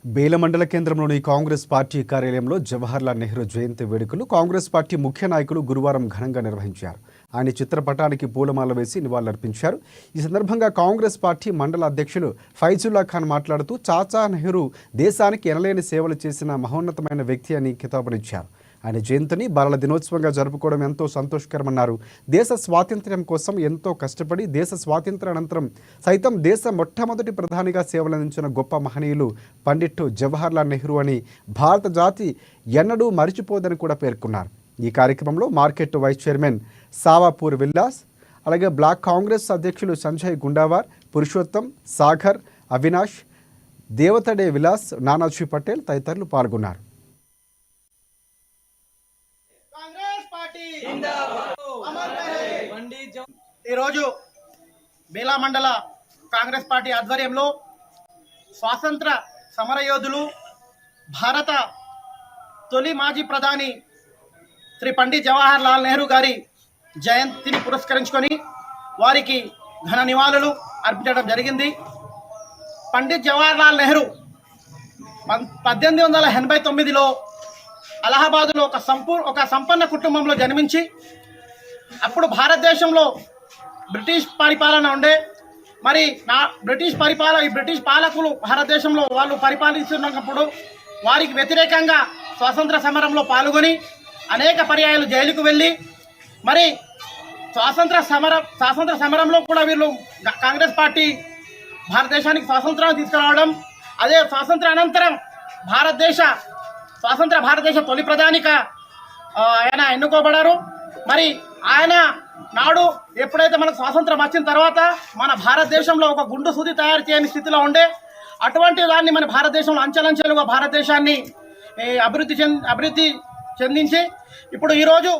బేల మండల కేంద్రంలోని కాంగ్రెస్ పార్టీ కార్యాలయంలో జవహర్లాల్ నెహ్రూ జయంతి వేడుకలు కాంగ్రెస్ పార్టీ ముఖ్య నాయకులు గురువారం ఘనంగా నిర్వహించారు. ఆయన చిత్రపటానికి పూలమాల వేసి నివాళులర్పించారు. ఈ సందర్భంగా కాంగ్రెస్ పార్టీ మండల అధ్యక్షులు ఫైజుల్లా ఖాన్ మాట్లాడుతూ చాచా నెహ్రూ దేశానికి ఎనలేని సేవలు చేసిన మహోన్నతమైన వ్యక్తి అని కితాబునిచ్చారు. ఆయన జయంతిని బాలల దినోత్సవంగా జరుపుకోవడం ఎంతో సంతోషకరమన్నారు. దేశ స్వాతంత్ర్యం కోసం ఎంతో కష్టపడి దేశ స్వాతంత్ర్యానంతరం సైతం దేశ మొట్టమొదటి ప్రధానిగా సేవలందించిన గొప్ప మహనీయులు పండిట్ జవహర్లాల్ నెహ్రూ అని భారత జాతి ఎన్నడూ మరిచిపోదని కూడా పేర్కొన్నారు. ఈ కార్యక్రమంలో మార్కెట్ వైస్ చైర్మన్ సావాపూర్ విల్లాస్, అలాగే బ్లాక్ కాంగ్రెస్ అధ్యక్షులు సంజయ్ గుండావార్, పురుషోత్తం, సాగర్, అవినాష్, దేవతడే విలాస్, నానాజీ పటేల్ తదితరులు పాల్గొన్నారు. ఈరోజు బేలా మండల కాంగ్రెస్ పార్టీ ఆధ్వర్యంలో స్వాతంత్ర సమరయోధులు భారత తొలి మాజీ ప్రధాని శ్రీ పండిట్ జవహర్లాల్ నెహ్రూ గారి జయంతిని పురస్కరించుకొని వారికి ఘన నివాళులు అర్పించడం జరిగింది. పండిట్ జవహర్లాల్ నెహ్రూ 1889లో అలహాబాదులో ఒక సంపన్న కుటుంబంలో జన్మించి అప్పుడు భారతదేశంలో బ్రిటిష్ పరిపాలన ఉండే. మరి ఈ బ్రిటిష్ పాలకులు భారతదేశంలో వాళ్ళు పరిపాలిస్తున్నప్పుడు వారికి వ్యతిరేకంగా స్వాతంత్ర సమరంలో పాల్గొని అనేక పర్యాయాలు జైలుకు వెళ్ళి మరి స్వాతంత్ర సమరంలో కూడా వీళ్ళు కాంగ్రెస్ పార్టీ భారతదేశానికి స్వాతంత్రాన్ని తీసుకురావడం, అదే స్వాతంత్ర అనంతరం భారతదేశ తొలి ప్రధానిగా ఆయన ఎన్నుకోబడారు. మరి ఆయన నాడు ఎప్పుడైతే మనకు స్వాతంత్రం వచ్చిన తర్వాత మన భారతదేశంలో ఒక గుండు సూది తయారు చేయని స్థితిలో ఉండే, అటువంటి దాన్ని మన భారతదేశంలో అంచెలంచెలుగా భారతదేశాన్ని అభివృద్ధి చెందించి ఇప్పుడు ఈరోజు